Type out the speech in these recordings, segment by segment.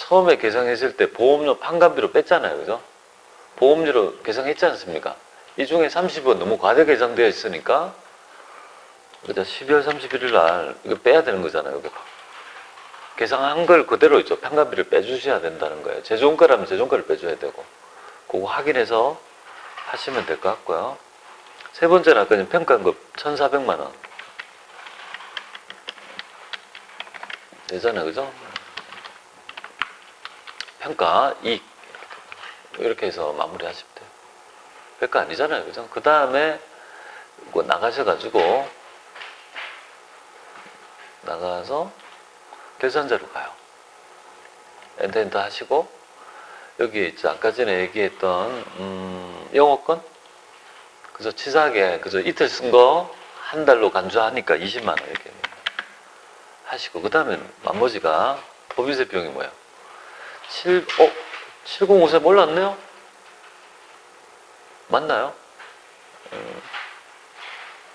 처음에 계상했을 때 보험료 판관비로 뺐잖아요. 그죠? 보험료로 계상했지 않습니까? 이 중에 30원 너무 과대 계상되어 있으니까 그죠? 12월 31일 날 이거 빼야 되는 거잖아요. 이거. 계상한 걸 그대로 있죠. 판관비를 빼주셔야 된다는 거예요. 제종가라면 제종가를 빼줘야 되고 그거 확인해서 하시면 될 것 같고요. 세 번째는 아까 평가급 1,400만 원 되잖아요. 그죠? 평가 이익 이렇게 해서 마무리 하시면 돼요. 별거 아니잖아요. 그죠? 그 다음에 뭐 나가셔가지고 나가서 결산자로 가요. 엔터 하시고 여기 있죠. 아까 전에 얘기했던 영어권 그죠? 치사하게 그죠? 이틀 쓴 거 한 달로 간주하니까 20만 원 이렇게 하시고 그 다음에 나머지가 법인세 비용이 뭐야? 7054 몰랐네요? 맞나요?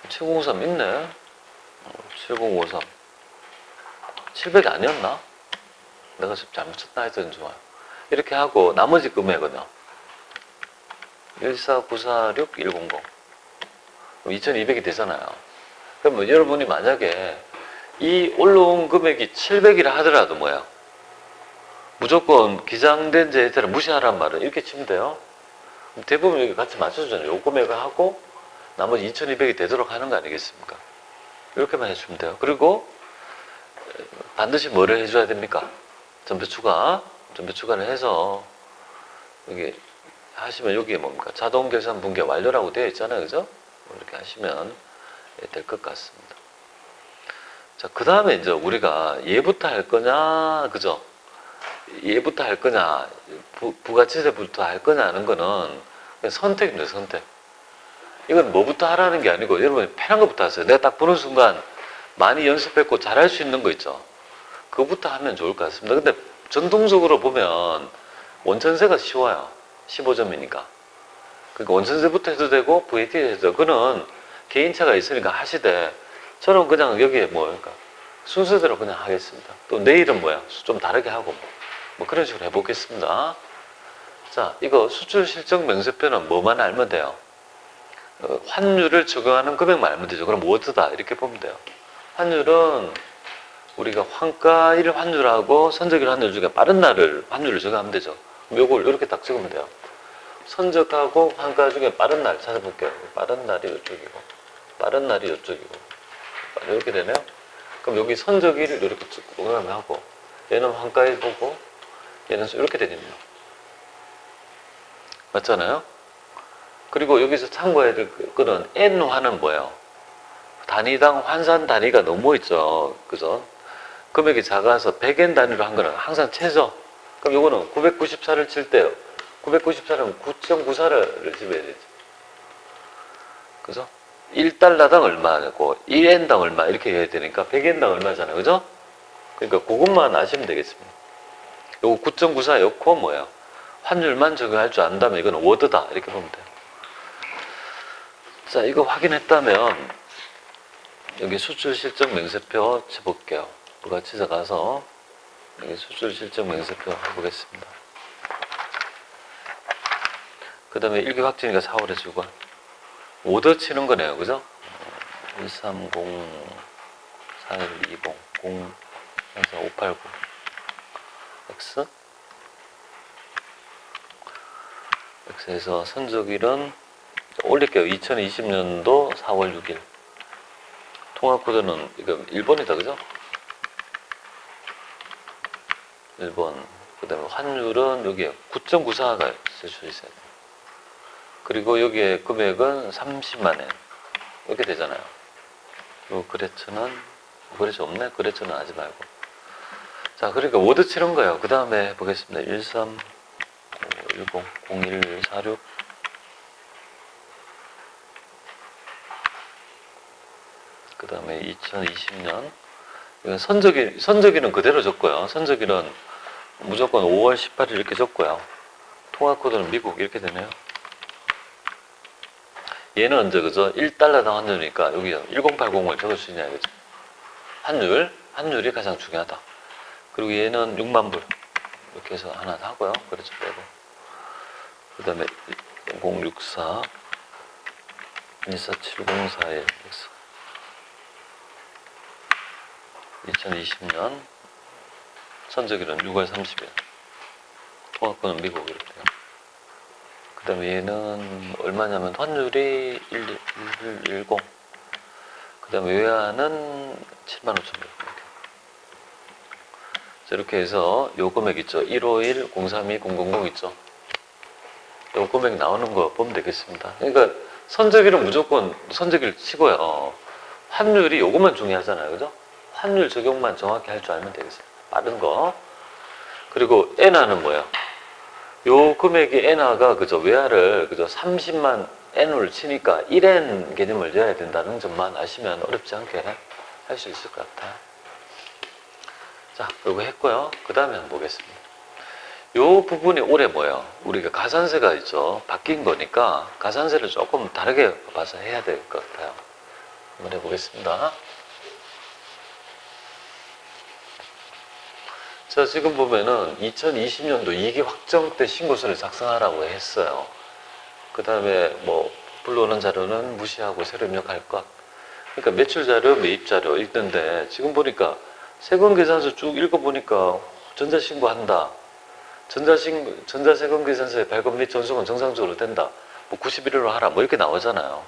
7053 있네. 7053 700이 아니었나? 내가 잘못 쳤나 했더니 좋아요. 이렇게 하고 나머지 금액은요. 14946 100 2200이 되잖아요. 그러면 여러분이 만약에 이 올라온 금액이 700이라 하더라도 뭐야? 무조건 기장된 제혜택을 무시하란 말은 이렇게 치면 돼요. 대부분 여기 같이 맞춰주잖아요. 요 금액을 하고 나머지 2200이 되도록 하는 거 아니겠습니까? 이렇게만 해주면 돼요. 그리고 반드시 뭐를 해줘야 됩니까? 전표 추가를 해서 여기 하시면 여기에 뭡니까? 자동 결산 분계 완료라고 되어 있잖아요. 그죠? 이렇게 하시면 될 것 같습니다. 자, 그 다음에 이제 우리가 얘부터 할 거냐, 그죠? 얘부터 할 거냐, 부가치세부터 할 거냐 하는 거는 그냥 선택입니다, 선택. 이건 뭐부터 하라는 게 아니고 여러분이 편한 것부터 하세요. 내가 딱 보는 순간 많이 연습했고 잘할 수 있는 거 있죠. 그거부터 하면 좋을 것 같습니다. 근데 전통적으로 보면 원천세가 쉬워요. 15점이니까. 그러니까 원천세부터 해도 되고 VAT 해도 되고 그거는 개인차가 있으니까 하시되 저는 그냥 여기에 그러니까 순서대로 그냥 하겠습니다. 또 내일은 뭐야? 좀 다르게 하고 뭐 그런 식으로 해보겠습니다. 자, 이거 수출실적명세표는 뭐만 알면 돼요? 환율을 적용하는 금액만 알면 되죠. 그럼 워드다 이렇게 보면 돼요. 환율은 우리가 환가일 환율하고 선적일 환율 중에 빠른 날을 환율을 적용하면 되죠. 그럼 요걸 이렇게 딱 적으면 돼요. 선적하고 환가 중에 빠른 날 찾아볼게요. 빠른 날이 이쪽이고 빠른 날이 이쪽이고 이렇게 되네요. 그럼 여기 선적일을 이렇게 쭉 하고 얘는 환가일 보고 얘는 이렇게 되겠네요. 맞잖아요? 그리고 여기서 참고해야 될 거는 N화는 뭐예요? 단위당 환산 단위가 너무 있죠. 그죠? 금액이 작아서 100엔 단위로 한 거는 항상 최저. 그럼 요거는 994를 칠 때요. 994는 9.94를 집어야 되죠. 그죠? 1달러당 얼마고 1엔당 얼마 이렇게 해야 되니까 100엔당 얼마잖아요. 그죠? 그러니까 그것만 아시면 되겠습니다. 요거 9.94 요거 뭐예요? 환율만 적용할 줄 안다면 이건 워드다 이렇게 보면 돼요. 자, 이거 확인했다면 여기 수출실적명세표 쳐볼게요. 부가치세 가서 여기 수출실적명세표 해보겠습니다. 그 다음에 일기 확정이니까 4월에 주고 오더 치는 거네요. 그죠? 130 4120 0 589 X X에서 선적일은 올릴게요. 2020년도 4월 6일 통화코드는 이거 1번이다. 그죠? 1번. 그 다음에 환율은 여기에 9.94가 쓰셔 있어요. 그리고 여기에 금액은 30만엔. 이렇게 되잖아요. 그리고 거래처는, 거래처 없네? 거래처는 하지 말고. 자, 그러니까 워드 치는 거예요. 그 다음에 보겠습니다. 13, 10, 0146. 그 다음에 2020년. 이건 선적일은 그대로 적고요. 선적일은 무조건 5월 18일 이렇게 적고요. 통화코드는 미국 이렇게 되네요. 얘는 언제 그죠? 1달러당 환율이니까 여기 1080을 적을 수 있냐 그죠? 환율이 가장 중요하다. 그리고 얘는 6만 불 이렇게 해서 하나 하고요. 그렇죠. 빼고. 그 다음에 064 24704에 2020년 선적일은 6월 30일. 통화권은 미국 이렇게 돼요. 그 다음에 얘는 얼마냐면 환율이 1110. 그 다음에 외환은 75,000불. 이렇게 해서 요 금액 있죠. 151 032 000 있죠. 요 금액 나오는 거 보면 되겠습니다. 그러니까 선적일은 무조건 선적일 치고요. 환율이 요것만 중요하잖아요. 그죠? 환율 적용만 정확히 할 줄 알면 되겠어요. 빠른 거. 그리고 엔화는 뭐예요? 요 금액이 엔화가 그죠? 외화를 그죠? 30만 엔을 치니까 1엔 개념을 넣어야 된다는 점만 아시면 어렵지 않게 할 수 있을 것 같아요. 자, 요거 했고요. 그 다음에 한번 보겠습니다. 요 부분이 올해 뭐예요? 우리가 가산세가 있죠. 바뀐 거니까 가산세를 조금 다르게 봐서 해야 될 것 같아요. 한번 해보겠습니다. 자, 지금 보면은 2020년도 2기 확정 때 신고서를 작성하라고 했어요. 그 다음에 뭐 불러오는 자료는 무시하고 새로 입력할 것. 그러니까 매출 자료, 매입 자료 읽던데 지금 보니까 세금계산서 쭉 읽어보니까 전자신고한다. 전자세금계산서의 발급 및 전송은 정상적으로 된다. 뭐 91일로 하라. 뭐 이렇게 나오잖아요.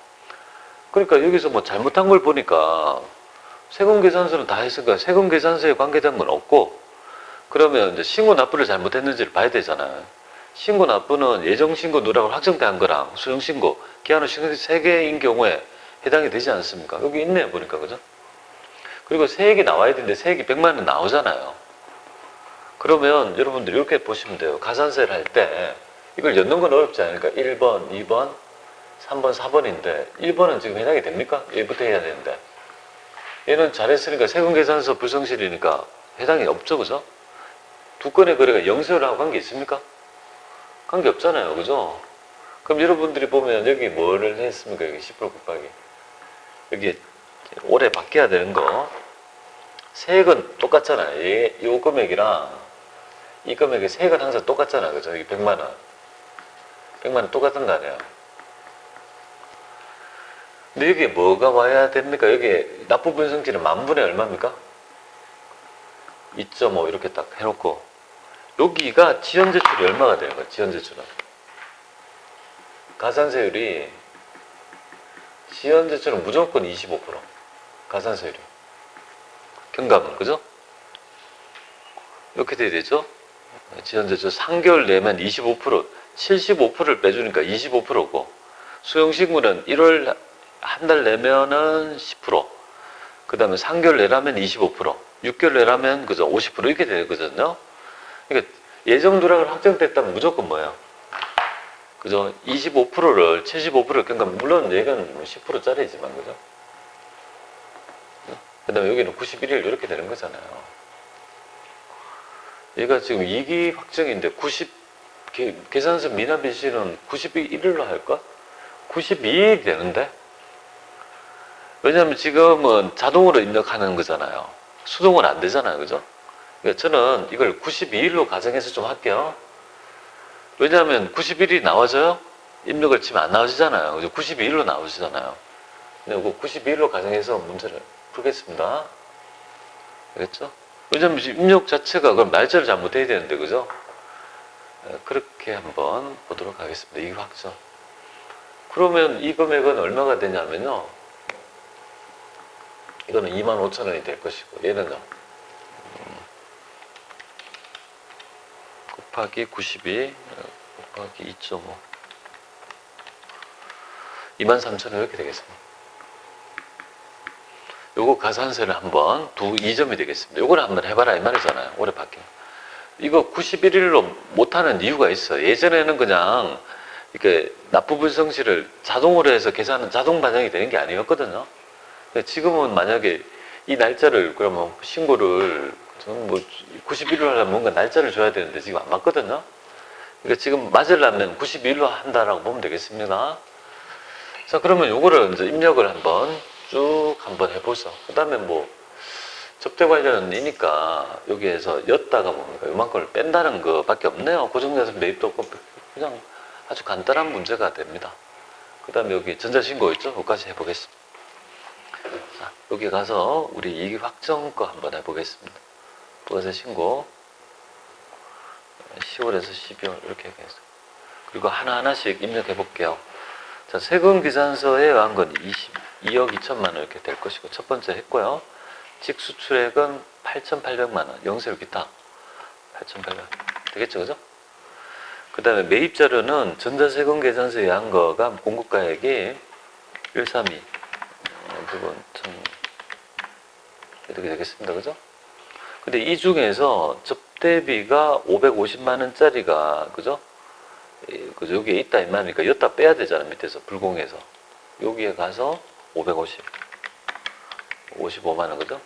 그러니까 여기서 뭐 잘못한 걸 보니까 세금계산서는 다 했으니까 세금계산서에 관계된 건 없고 그러면 이제 신고 납부를 잘못했는지를 봐야 되잖아요. 신고 납부는 예정신고 누락을 확정된 거랑 수정신고, 기한 후 신고 3개인 경우에 해당이 되지 않습니까? 여기 있네요, 보니까. 그죠? 그리고 세액이 나와야 되는데 세액이 100만 원 나오잖아요. 그러면 여러분들 이렇게 보시면 돼요. 가산세를 할 때 이걸 엮는 건 어렵지 않으니까 1번, 2번, 3번, 4번인데 1번은 지금 해당이 됩니까? 얘부터 해야 되는데 얘는 잘했으니까 세금계산서 불성실이니까 해당이 없죠. 그죠? 두 건의 거래가 영세율하고 관계 있습니까? 관계 없잖아요. 그죠? 그럼 여러분들이 보면 여기 뭐를 했습니까? 여기 10% 곱하기. 여기 올해 바뀌어야 되는 거. 세액은 똑같잖아요. 이 금액이랑 이 금액의 세액은 항상 똑같잖아요. 그죠? 여기 100만 원. 100만 원 똑같은 거 아니에요? 근데 여기에 뭐가 와야 됩니까? 여기에 납부 분성치는 만분의 얼마입니까? 2.5 이렇게 딱 해놓고 여기가 지연제출이 얼마가 되는 거예요? 지연제출은 가산세율이 지연제출은 무조건 25% 가산세율이 경감은 그죠? 이렇게 돼야 되죠? 지연제출 3개월 내면 25% 75%를 빼주니까 25%고 수용신고는 1월 한 달 내면은 10%, 그 다음에 3개월 내라면 25%, 6개월 내라면 그죠 50% 이렇게 되거든요. 그러니까 예정 누락을 확정됐다면 무조건 뭐예요? 그죠? 25%를 75%를 그러니까 물론 얘는 10%짜리지만 그죠? 그 다음에 여기는 91일 이렇게 되는 거잖아요. 얘가 지금 2기 확정인데 계산서 미납 일시는 91일로 할까? 92일이 되는데? 왜냐하면 지금은 자동으로 입력하는 거잖아요. 수동은 안 되잖아요. 그죠? 그러니까 저는 이걸 92일로 가정해서 좀 할게요. 왜냐하면 91일이 나와져요? 입력을 치면 안 나오시잖아요. 그죠? 92일로 나오시잖아요. 근데 이거 92일로 가정해서 문제를 풀겠습니다. 알겠죠? 왜냐하면 입력 자체가 그럼 날짜를 잘못해야 되는데, 그죠? 그렇게 한번 보도록 하겠습니다. 이 확정. 그러면 이 금액은 얼마가 되냐면요. 이거는 25,000원이 될 것이고, 얘는요. 곱하기 92, 곱하기 2.5. 23,000원 이렇게 되겠습니다. 요거 가산세를 한번 2점이 되겠습니다. 요거를 한번 해봐라 이 말이잖아요. 올해 바뀌어. 이거 91일로 못하는 이유가 있어요. 예전에는 그냥 이렇게 납부불성실을 자동으로 해서 계산은 자동 반영이 되는 게 아니었거든요. 지금은 만약에 이 날짜를 그러면 신고를 저는 뭐 91일로 하려면 뭔가 날짜를 줘야 되는데 지금 안 맞거든요. 그러니까 지금 맞으려면 92일로 한다라고 보면 되겠습니다. 자, 그러면 요거를 이제 입력을 한번 쭉 한번 해보죠. 그 다음에 뭐 접대 관련이니까 여기에서 였다가 뭡니까? 요만큼을 뺀다는 것밖에 없네요. 고정자산 매입도 없고 그냥 아주 간단한 문제가 됩니다. 그 다음에 여기 전자신고 있죠? 그것까지 해보겠습니다. 자, 여기 가서 우리 이익 확정 거 한번 해보겠습니다. 부가세 신고 10월에서 12월 이렇게 해서 그리고 하나하나씩 입력해 볼게요. 자, 세금계산서에 의한 건 22억 2천만 원 이렇게 될 것이고 첫 번째 했고요. 직수출액은 8,800만 원, 영세율 기타 8,800 되겠죠, 그죠? 그 다음에 매입자료는 전자세금계산서에 의한 거가 공급가액이 132 그건 참 이렇게 되겠습니다, 그죠? 근데 이 중에서 접대비가 550만 원짜리가 그죠? 그죠? 여기에 있다 이 말이니까 여기다 빼야 되잖아. 밑에서 불공해서 여기에 가서 550 55만 원 그죠?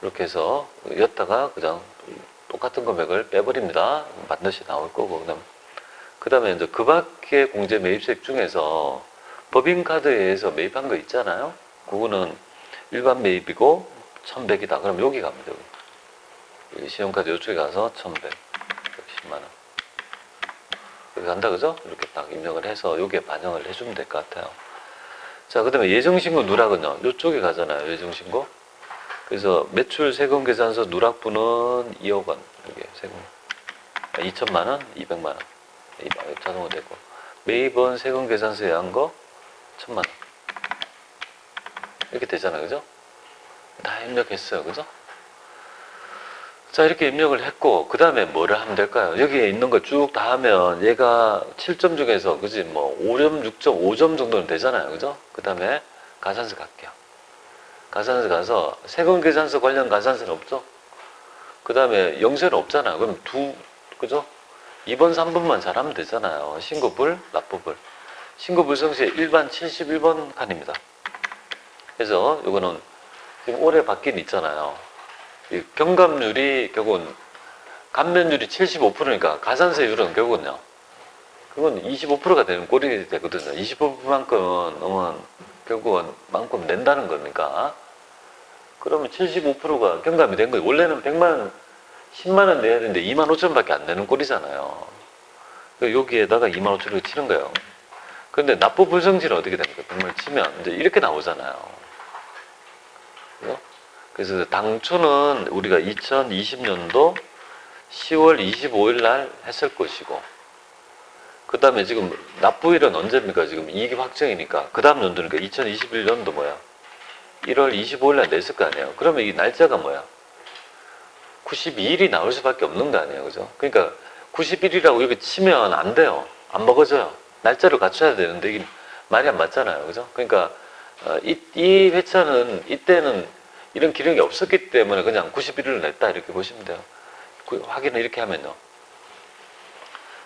이렇게 해서 여기다가 그냥 똑같은 금액을 빼버립니다. 반드시 나올 거고 그 다음에 이제 그 밖에 공제 매입세액 중에서 법인카드에 의해서 매입한 거 있잖아요. 그거는 일반 매입이고 1100이다. 그럼 여기 갑니다. 여기 신용카드 이쪽에 가서 1100 10만 원 여기 간다 그죠? 이렇게 딱 입력을 해서 여기에 반영을 해주면 될 것 같아요. 자, 그 다음에 예정신고 누락은요 이쪽에 가잖아요. 예정신고. 그래서 매출 세금계산서 누락분은 2억 원 여기 세금 2천만 원 200만 원 자동으로 되고 매입은 세금계산서에 한 거 1,000만 원 이렇게 되잖아요. 그죠? 다 입력했어요. 그죠? 자, 이렇게 입력을 했고, 그 다음에 뭐를 하면 될까요? 여기에 있는 거 쭉 다 하면 얘가 7점 중에서, 그지? 뭐, 5점, 6점, 5점 정도는 되잖아요. 그죠? 그 다음에 가산서 갈게요. 가산서 가서 세금계산서 관련 가산서는 없죠? 그 다음에 영세는 없잖아요. 그럼 그죠? 2번, 3번만 잘하면 되잖아요. 신고불, 납부불. 신고불성시에 일반 71번 칸입니다. 그래서 이거는 지금 올해 바뀐 있잖아요. 이 경감률이 결국은 감면율이 75%니까 가산세율은 결국은요. 그건 25%가 되는 꼴이 되거든요. 25%만큼은 넘으면 결국은 만큼 낸다는 거니까. 그러면 75%가 경감이 된 거예요. 원래는 100만 원, 10만 원 내야 되는데 2만 5천 원밖에 안 내는 꼴이잖아요. 여기에다가 2만 5천 원을 치는 거예요. 근데 납부 불성질은 어떻게 됩니까? 100만 치면 이제 이렇게 나오잖아요. 그죠? 그래서 당초는 우리가 2020년도 10월 25일 날 했을 것이고 그 다음에 지금 납부일은 언제입니까? 지금 이익이 확정이니까 그 다음 연도니까 2021년도 뭐야? 1월 25일 날 냈을 거 아니에요. 그러면 이 날짜가 뭐야? 92일이 나올 수밖에 없는 거 아니에요. 그죠? 그러니까 91일이라고 이렇게 치면 안 돼요. 안 먹어져요. 날짜를 갖춰야 되는데 이게 말이 안 맞잖아요. 그죠? 그러니까 이 회차는 이때는 이런 기록이 없었기 때문에 그냥 91일을 냈다 이렇게 보시면 돼요. 확인을 이렇게 하면요.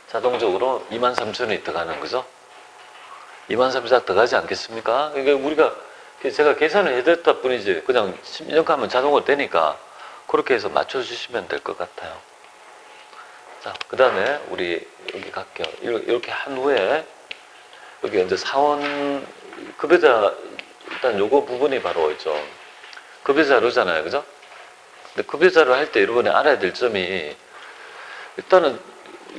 자동적으로 23,000원이 들어가는 거죠. 23,000원 들어가지 않겠습니까? 그러니까 우리가 제가 계산을 해드렸다 뿐이지 그냥 10년 가면 자동으로 되니까 그렇게 해서 맞춰주시면 될 것 같아요. 자, 그 다음에 우리 여기 갈게요. 이렇게 한 후에 여기 이제 사원 급여자 일단 요거 부분이 바로 있죠. 급여자료잖아요. 그죠? 근데 급여자료 할 때 여러분이 알아야 될 점이 일단은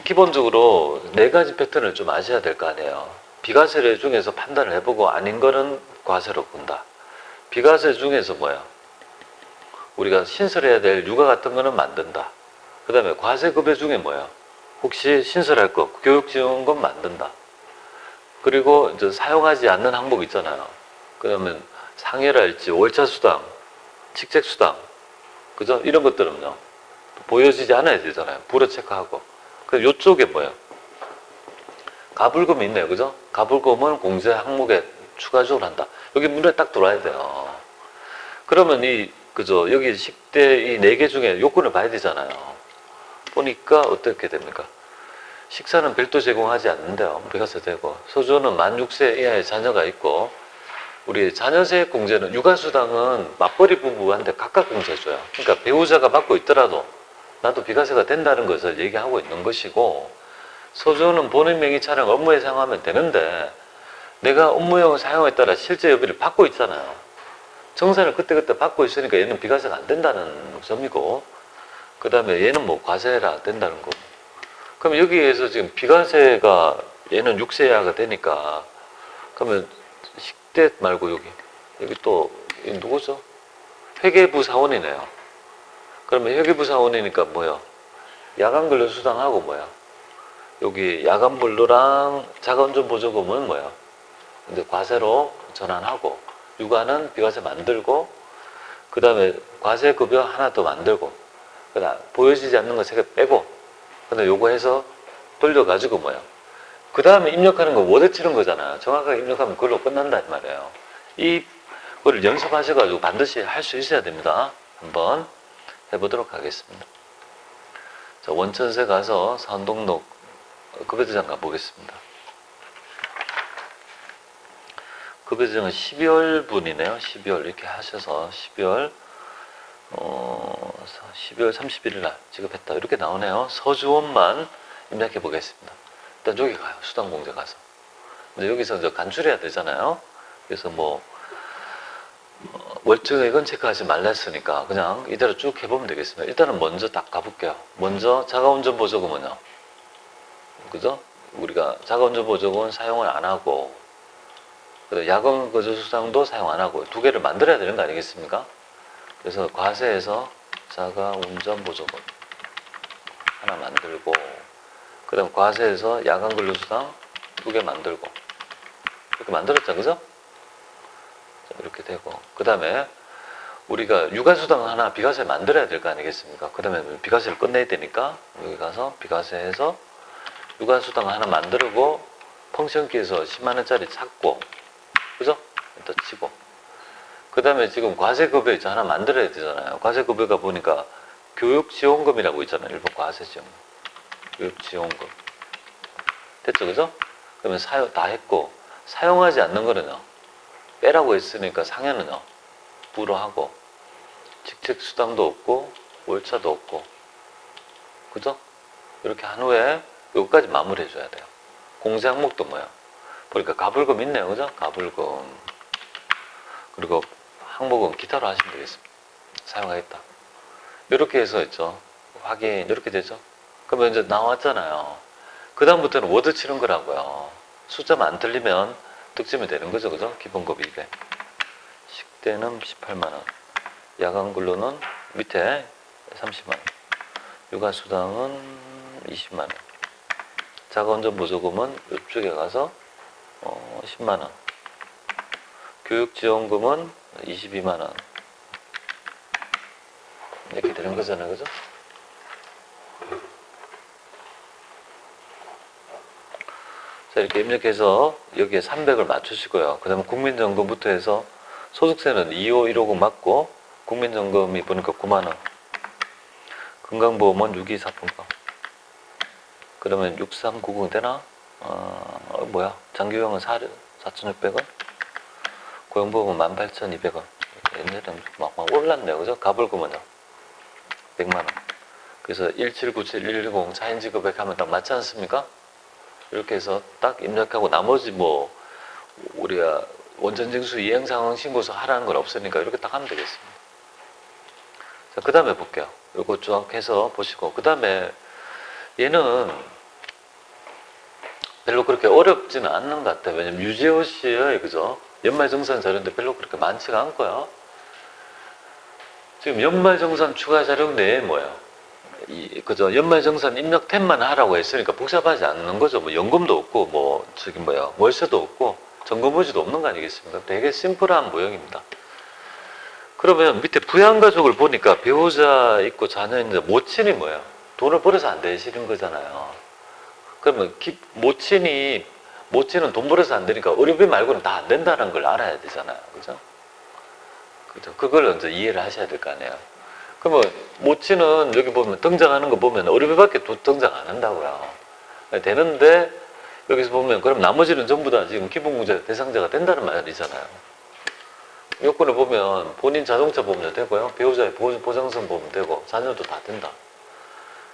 기본적으로 4가지 패턴을 좀 아셔야 될 거 아니에요. 비과세 중에서 판단을 해보고 아닌 거는 과세로 본다. 비과세 중에서 뭐야? 우리가 신설해야 될 육아 같은 거는 만든다. 그 다음에 과세급여 중에 뭐야? 혹시 신설할 거, 교육지원금 만든다. 그리고 이제 사용하지 않는 항목 있잖아요. 그러면 상여랄지 월차수당, 직책수당, 그죠? 이런 것들은요. 보여지지 않아야 되잖아요. 불어 체크하고. 그럼 요쪽에 뭐야? 가불금이 있네요. 그죠? 가불금은 공제 항목에 추가적으로 한다. 여기 문에 딱 들어와야 돼요. 그러면 그죠? 여기 식대 이 4개 중에 요건을 봐야 되잖아요. 보니까 어떻게 됩니까? 식사는 별도 제공하지 않는데요. 비과세 되고. 소주는 만 6세 이하의 자녀가 있고, 우리 자녀세액 공제는 육아수당은 맞벌이 부부한테 각각 공제해줘요. 그러니까 배우자가 받고 있더라도 나도 비과세가 된다는 것을 얘기하고 있는 것이고, 소주는 본인 명의 차량 업무에 사용하면 되는데 내가 업무용 사용에 따라 실제 여비를 받고 있잖아요. 정산을 그때그때 받고 있으니까 얘는 비과세가 안 된다는 점이고, 그 다음에 얘는 뭐 과세라 된다는 거. 그럼 여기에서 지금 비과세가 얘는 6세 이하가 되니까, 그러면 식대 말고 여기 또 누구죠? 회계부 사원이네요. 그러면 회계부 사원이니까 뭐야? 야간 근로수당하고 뭐야? 여기 야간 근로랑 자가운전 보조금은 뭐야? 근데 과세로 전환하고, 육아는 비과세 만들고, 그 다음에 과세급여 하나 더 만들고, 그다음 보여지지 않는 거 3개 빼고, 근데 요거 해서 돌려가지고 뭐야? 그 다음에 입력하는 거 워드 치는 거잖아. 정확하게 입력하면 그걸로 끝난다 이 말이에요. 이거를 연습하셔가지고 반드시 할 수 있어야 됩니다. 한번 해보도록 하겠습니다. 자, 원천세 가서 사원등록 급여대장 가보겠습니다. 급여대장은 12월 분이네요. 12월 이렇게 하셔서 12월 31일 날 지급했다. 이렇게 나오네요. 서주원만 입력해 보겠습니다. 일단 저기 가요. 수당공제 가서. 근데 여기서 이제 간출해야 되잖아요. 그래서 뭐 월정액은 체크하지 말라 했으니까 그냥 이대로 쭉 해보면 되겠습니다. 일단은 먼저 딱 가볼게요. 먼저 자가운전 보조금은요. 그죠? 우리가 자가운전 보조금은 사용을 안 하고, 야간 거주수당도 사용 안 하고 두 개를 만들어야 되는 거 아니겠습니까? 그래서 과세에서 자가운전 보조금 하나 만들고, 그 다음 과세에서 야간 근로수당 2개 만들고, 이렇게 만들었죠, 그죠? 이렇게 되고, 그 다음에 우리가 육아수당 하나 비과세 만들어야 될 거 아니겠습니까? 그 다음에 비과세를 끝내야 되니까 여기 가서 비과세해서 육아수당 하나 만들고, 펑션기에서 10만원짜리 찾고, 그죠? 일단 치고, 그 다음에 지금 과세급여 있죠. 하나 만들어야 되잖아요. 과세급여가 보니까 교육지원금이라고 있잖아요. 일본 과세지원금. 교육지원금. 됐죠, 그죠? 그러면 다 했고, 사용하지 않는 거는요, 빼라고 했으니까 상여는요, 불허하고, 직책수당도 없고, 월차도 없고, 그죠? 이렇게 한 후에 여기까지 마무리 해줘야 돼요. 공제 항목도 뭐야? 보니까 가불금 있네요, 그죠? 가불금. 그리고 항목은 기타로 하시면 되겠습니다. 사용하겠다. 이렇게 해서 있죠. 확인, 이렇게 되죠. 그러면 이제 나왔잖아요. 그 다음부터는 워드 치는 거라고요. 숫자만 안 틀리면 득점이 되는 거죠, 그죠? 기본급 200. 식대는 18만원. 야간 근로는 밑에 30만원. 육아수당은 20만원. 자가운전 보조금은 이쪽에 가서 10만원. 교육지원금은 22만원. 이렇게 되는 거잖아요, 그죠? 자, 이렇게 입력해서 여기에 300을 맞추시고요. 그 다음에 국민연금부터 해서 소득세는 25150 맞고, 국민연금이 보니까 9만원. 건강보험은 6240가. 그러면 6390 되나? 뭐야? 장기요양은 4,600원? 고용보험은 18,200원. 옛날에는 막 올랐네요. 그죠? 가불금은요. 100만원. 그래서 1797110 차인지급액 하면 딱 맞지 않습니까? 이렇게 해서 딱 입력하고 나머지 뭐 우리가 원천징수 이행상황 신고서 하라는 건 없으니까 이렇게 딱 하면 되겠습니다. 자, 그 다음에 볼게요. 이거 쭉 해서 보시고, 그 다음에 얘는 별로 그렇게 어렵지는 않는 것 같아요. 왜냐면 유재호 씨의 그죠? 연말정산 자료인데 별로 그렇게 많지가 않고요. 지금 연말정산 추가 자료 내에 뭐예요? 그죠? 연말정산 입력템만 하라고 했으니까 복잡하지 않는 거죠. 뭐 연금도 없고, 뭐 저기 뭐야, 월세도 없고, 점검부지도 없는 거 아니겠습니까? 되게 심플한 모형입니다. 그러면 밑에 부양가족을 보니까 배우자 있고 자녀 있는데 모친이 뭐예요? 돈을 벌어서 안 되시는 거잖아요. 그러면 모친은 돈 벌어서 안 되니까 의료비 말고는 다 안 된다는 걸 알아야 되잖아요. 그죠? 그죠? 그걸 이제 이해를 하셔야 될 거 아니에요. 그러면 모친은 여기 보면 등장하는 거 보면 의료비밖에 등장 안 한다고요. 되는데 여기서 보면 그럼 나머지는 전부 다 지금 기본공제 대상자가 된다는 말이잖아요. 요건을 보면 본인 자동차 보험료 되고요. 배우자의 보장성 보험 되고 자녀도 다 된다.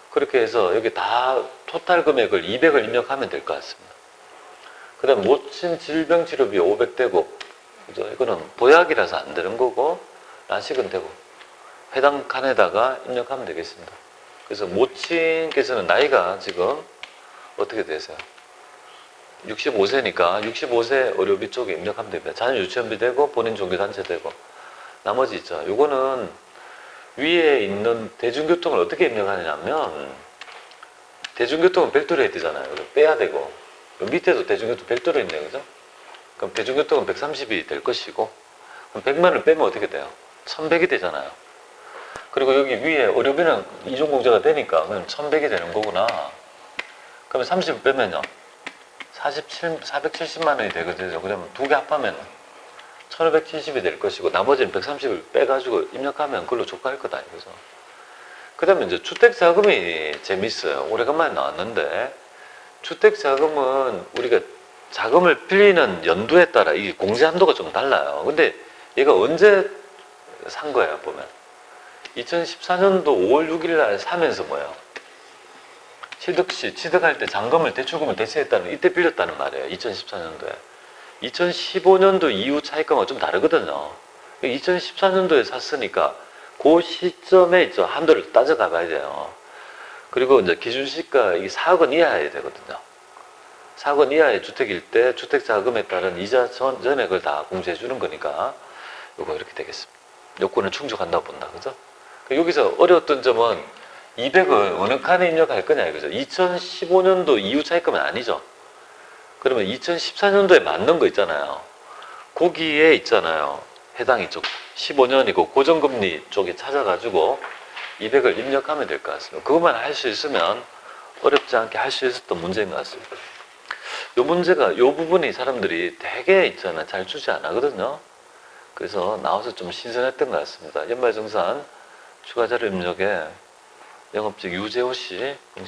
그렇게 해서 여기 다 토탈 금액을 200을 입력하면 될 것 같습니다. 그 다음 모친 질병치료비 500 되고 그죠? 이거는 보약이라서 안 되는 거고, 라식은 되고, 해당 칸에다가 입력하면 되겠습니다. 그래서 모친께서는 나이가 지금 어떻게 되세요? 65세니까 65세 의료비 쪽에 입력하면 됩니다. 자녀 유치원비 되고, 본인 종교단체 되고, 나머지 있죠. 요거는 위에 있는 대중교통을 어떻게 입력하냐면, 대중교통은 별도로 해야 되잖아요. 빼야 되고, 밑에도 대중교통 별도로 있네요. 그죠? 그럼 대중교통은 130이 될 것이고, 그럼 100만을 빼면 어떻게 돼요? 1100이 되잖아요. 그리고 여기 위에 의료비는 이중공제가 되니까 그럼 1100이 되는 거구나. 그러면 30을 빼면요. 470만 원이 되거든요. 그러면 두 개 합하면 1570이 될 것이고, 나머지는 130을 빼가지고 입력하면 그걸로 족할 거다. 그래서. 그 다음에 이제 주택자금이 재밌어요. 오래간만에 나왔는데, 주택자금은 우리가 자금을 빌리는 연도에 따라 이 공제 한도가 좀 달라요. 근데 얘가 언제 산 거예요, 보면. 2014년도 5월 6일 날 사면서 뭐예요? 취득할 때 잔금을 대출금을 대체했다는, 이때 빌렸다는 말이에요. 2014년도에. 2015년도 이후 차익금은 좀 다르거든요. 2014년도에 샀으니까 그 시점에 있죠. 한도를 따져가 봐야 돼요. 그리고 이제 기준시가 이게 4억 원 이하여야 되거든요. 4억 원 이하의 주택일 때 주택자금에 따른 이자 전액을 다 공제해 주는 거니까 이거 이렇게 되겠습니다. 요건을 충족한다고 본다. 그죠? 여기서 어려웠던 점은 200을 어느 칸에 입력할 거냐 이거죠. 2015년도 이후 차익금은 아니죠. 그러면 2014년도에 맞는 거 있잖아요. 거기에 있잖아요. 해당이 쪽 15년이고 고정금리 쪽에 찾아가지고 200을 입력하면 될 것 같습니다. 그것만 할 수 있으면 어렵지 않게 할 수 있었던 문제인 것 같습니다. 요 문제가, 요 부분이 사람들이 되게 있잖아요. 잘 주지 안 하거든요. 그래서 나와서 좀 신선했던 것 같습니다. 연말정산 추가자료 입력에 영업직 유재호 씨